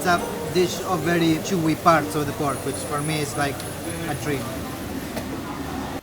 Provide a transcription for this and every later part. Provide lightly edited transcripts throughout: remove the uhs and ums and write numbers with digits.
It's a dish of very chewy parts of the pork, which for me is like a dream.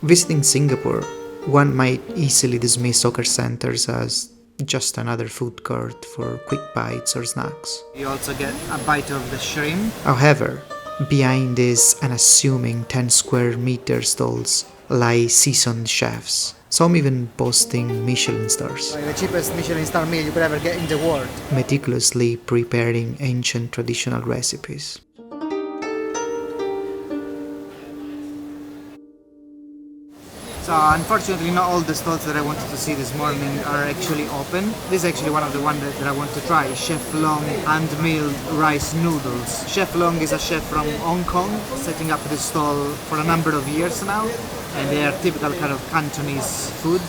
Visiting Singapore, one might easily dismiss hawker centers as just another food court for quick bites or snacks. You also get a bite of the shrimp. However, behind these unassuming 10 square meter stalls lie seasoned chefs, some even boasting Michelin stars, Like the cheapest Michelin star meal you could ever get in the world. meticulously preparing ancient traditional recipes. So unfortunately not all the stalls that I wanted to see this morning are actually open. This is actually one of the ones that I want to try. Chef Leung hand-milled rice noodles. Chef Leung is a chef from Hong Kong, setting up this stall for a number of years now. And they are typical kind of Cantonese food.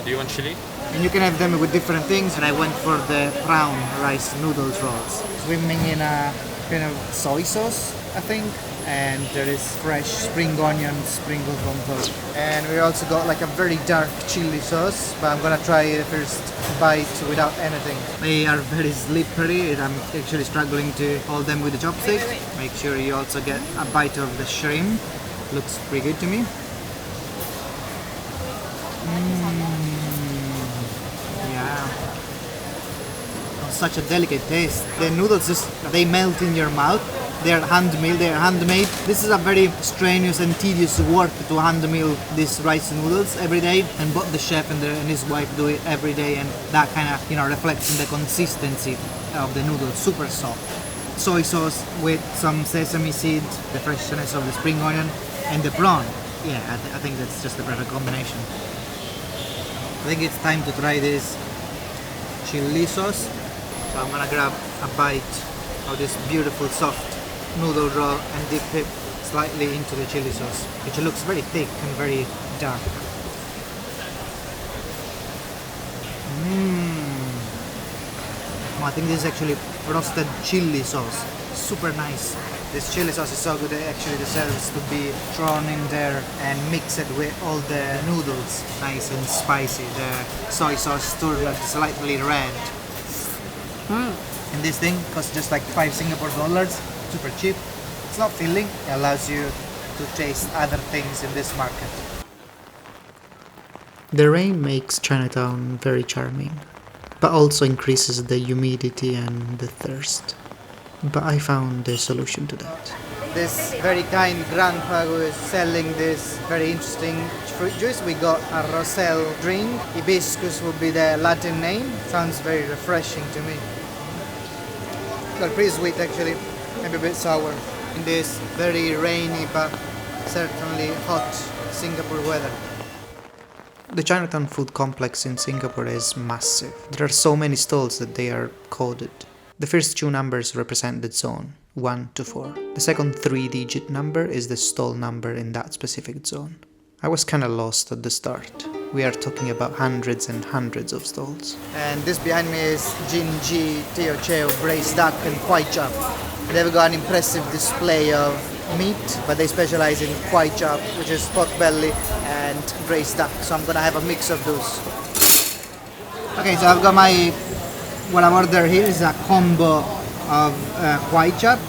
Do you want chili? And you can have them with different things. And I went for the brown rice noodles rolls. Swimming in a kind of soy sauce, I think. And there is fresh spring onions sprinkled on top. And we also got like a very dark chili sauce, but I'm gonna try the first bite without anything. They are very slippery and I'm actually struggling to hold them with the chopstick. Make sure you also get a bite of the shrimp. Looks pretty good to me. Yeah. Such a delicate taste. The noodles they melt in your mouth. They're hand-milled, they're handmade. This is a very strenuous and tedious work to hand-mill these rice noodles every day, and both the chef and his wife do it every day, and that kind of reflects in the consistency of the noodles. Super soft. Soy sauce with some sesame seed, the freshness of the spring onion, and the prawn. Yeah, I think that's just the perfect combination. I think it's time to try this chili sauce. So I'm gonna grab a bite of this beautiful soft noodle roll and dip it slightly into the chili sauce, which looks very thick and very dark. I think this is actually roasted chili sauce. Super nice. This chili sauce is so good it actually deserves to be thrown in there and mix it with all the noodles. Nice and spicy. The soy sauce turned slightly red. And this thing costs just like $5 Singapore. Super cheap. It's not filling. It allows you to taste other things in this market. The rain makes Chinatown very charming, but also increases the humidity and the thirst. But I found a solution to that. This very kind grandpa who is selling this very interesting fruit juice. We got a roselle drink. Hibiscus would be the Latin name. Sounds very refreshing to me. They're pretty sweet actually, maybe a bit sour. In this very rainy but certainly hot Singapore weather. The Chinatown Food Complex in Singapore is massive. There are so many stalls that they are coded. The first two numbers represent the zone, 1 to 4. The second 3-digit number is the stall number in that specific zone. I was kinda lost at the start. We are talking about hundreds and hundreds of stalls. And this behind me is Jinji, Teochew, Braised duck and Kway Chap. They've got an impressive display of meat, but they specialize in Kway Chap, which is pork belly, and braised duck. So I'm gonna have a mix of those. Okay, so I've got what I've ordered here is a combo of Kway Chap,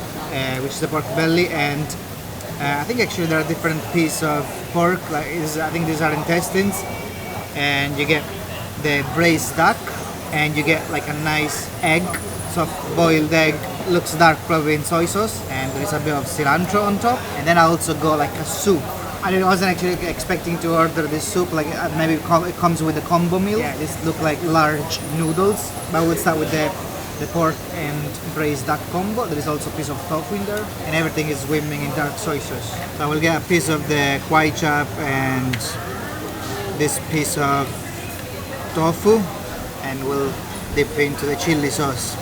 which is the pork belly, and I think actually there are different pieces of pork. I think these are intestines, and you get the braised duck, and you get like a nice egg, soft boiled egg, looks dark probably in soy sauce, and there is a bit of cilantro on top, and then I also got like a soup. I wasn't actually expecting to order this soup, like maybe it comes with a combo meal. Yeah, this look like large noodles, but we'll start with the pork and braised duck combo. There is also a piece of tofu in there, and everything is swimming in dark soy sauce. So I will get a piece of the Kway Chap and this piece of tofu, and we'll dip into the chili sauce.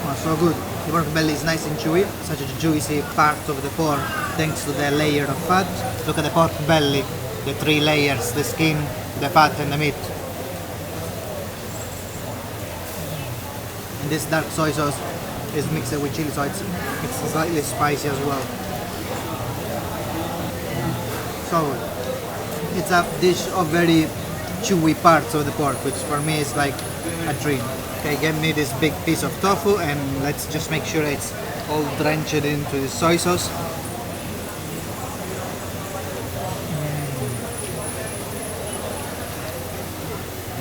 Oh, so good. The pork belly is nice and chewy, such a juicy part of the pork thanks to the layer of fat. Look at the pork belly, the 3 layers, the skin, the fat and the meat. And this dark soy sauce is mixed with chili, so it's slightly spicy as well. So good. It's a dish of very chewy parts of the pork, which for me is like a dream. Okay, get me this big piece of tofu and let's just make sure it's all drenched into the soy sauce.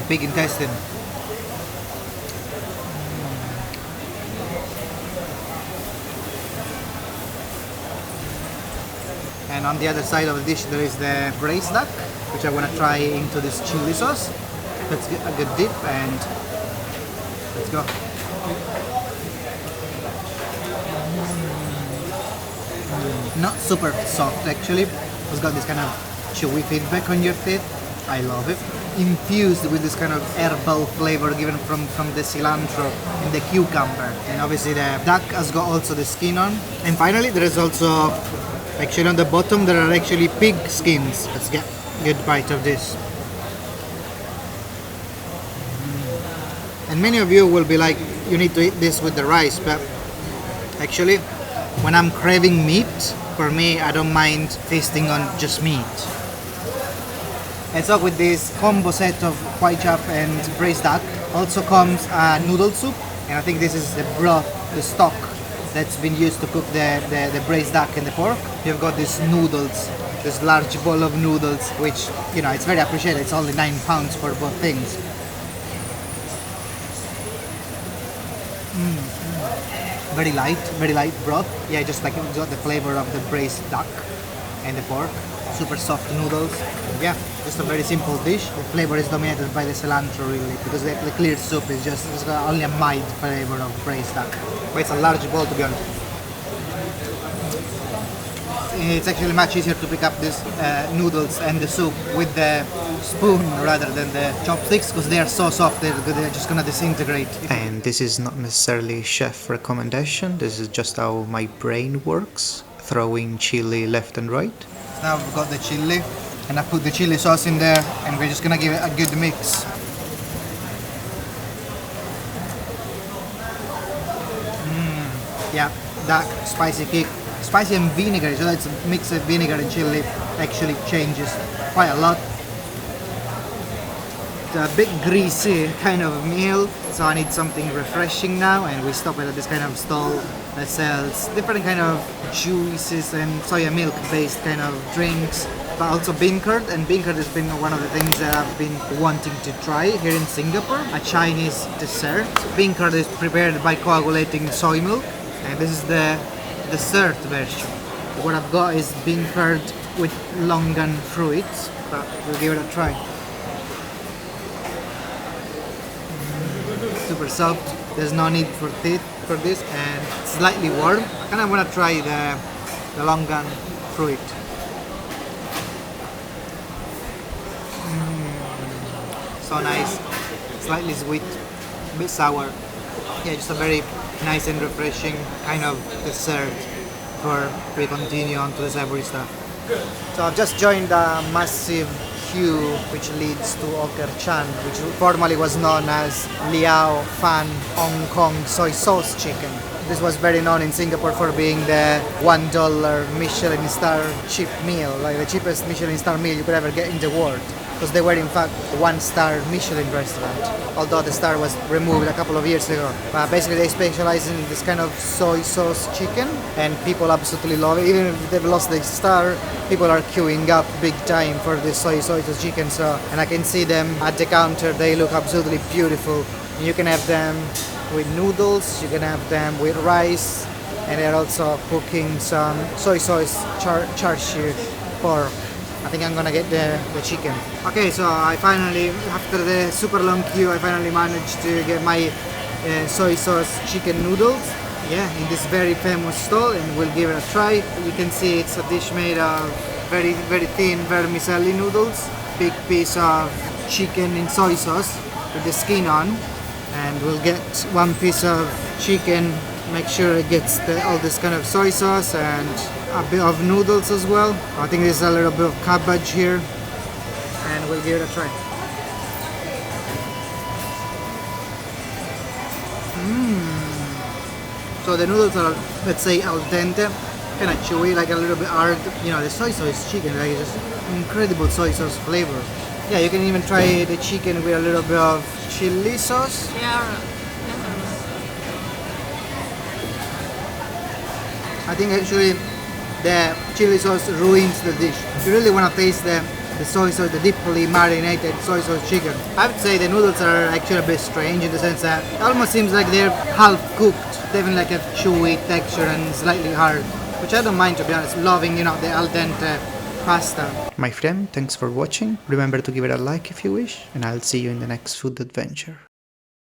Pig intestine. And on the other side of the dish there is the braised duck, which I want to try into this chili sauce. Let's get a good dip and let's go. Not super soft actually. It's got this kind of chewy feedback on your teeth. I love it. Infused with this kind of herbal flavor given from the cilantro and the cucumber. And obviously the duck has got also the skin on. And finally there is also, actually on the bottom there are actually pig skins. Let's get a good bite of this. And many of you will be like, you need to eat this with the rice, but actually when I'm craving meat, for me I don't mind feasting on just meat. And so with this combo set of Kway Chap and braised duck also comes a noodle soup, and I think this is the broth, the stock that's been used to cook the braised duck and the pork. You've got these noodles, this large bowl of noodles, which, you know, it's very appreciated. It's only £9 for both things. Very light broth. Yeah, just like it's got the flavor of the braised duck and the pork. Super soft noodles. Yeah, just a very simple dish. The flavor is dominated by the cilantro really, because the clear soup is just it's got only a mild flavor of braised duck. But it's a large bowl, to be honest. It's actually much easier to pick up these noodles and the soup with the spoon rather than the chopsticks, because they are so soft they're just gonna disintegrate. And this is not necessarily chef recommendation, this is just how my brain works, throwing chili left and right. Now we've got the chili, and I put the chili sauce in there, and we're just gonna give it a good mix. Yeah, dark spicy kick, spicy and vinegar. So it's a mix of vinegar and chili actually changes quite a lot. It's a bit greasy kind of meal, so I need something refreshing now, and we stop at this kind of stall that sells different kind of juices and soya milk based kind of drinks, but also beancurd. And beancurd has been one of the things that I've been wanting to try here in Singapore, a Chinese dessert. Beancurd is prepared by coagulating soy milk, and this is the dessert version. What I've got is beancurd with longan fruits, but we'll give it a try. Super soft, there's no need for teeth for this, and slightly warm. I kind of want to try the longan fruit. So nice, slightly sweet, a bit sour. Yeah, just a very nice and refreshing kind of dessert before we continue on to the savory stuff. So I've just joined a massive queue which leads to Oker Chan, which formerly was known as Liao Fan Hong Kong soy sauce chicken. This was very known in Singapore for being the $1 Michelin star cheap meal, like the cheapest Michelin star meal you could ever get in the world, because they were in fact a 1-star Michelin restaurant, although the star was removed a couple of years ago. But basically they specialize in this kind of soy sauce chicken, and people absolutely love it. Even if they've lost the star, people are queuing up big time for this soy sauce chicken. So, and I can see them at the counter, they look absolutely beautiful. And you can have them with noodles, you can have them with rice, and they're also cooking some soy sauce char siu pork. I think I'm gonna get the chicken. Okay, so I finally, after the super long queue, I finally managed to get my soy sauce chicken noodles. Yeah, in this very famous stall, and we'll give it a try. You can see it's a dish made of very, very thin vermicelli noodles. Big piece of chicken in soy sauce with the skin on. And we'll get one piece of chicken, make sure it gets all this kind of soy sauce and a bit of noodles as well. I think there's a little bit of cabbage here, and we'll give it a try. So the noodles are, let's say, al dente, kind of chewy, like a little bit hard. You know, the soy sauce chicken, like just incredible soy sauce flavor. Yeah, you can even try the chicken with a little bit of chili sauce. Yeah. I think actually the chili sauce ruins the dish. If you really want to taste the soy sauce, the deeply marinated soy sauce chicken, I would say the noodles are actually a bit strange in the sense that it almost seems like they're half cooked. They even like a chewy texture and slightly hard, which I don't mind, to be honest, loving, the al dente pasta. My friend, thanks for watching. Remember to give it a like if you wish, and I'll see you in the next food adventure.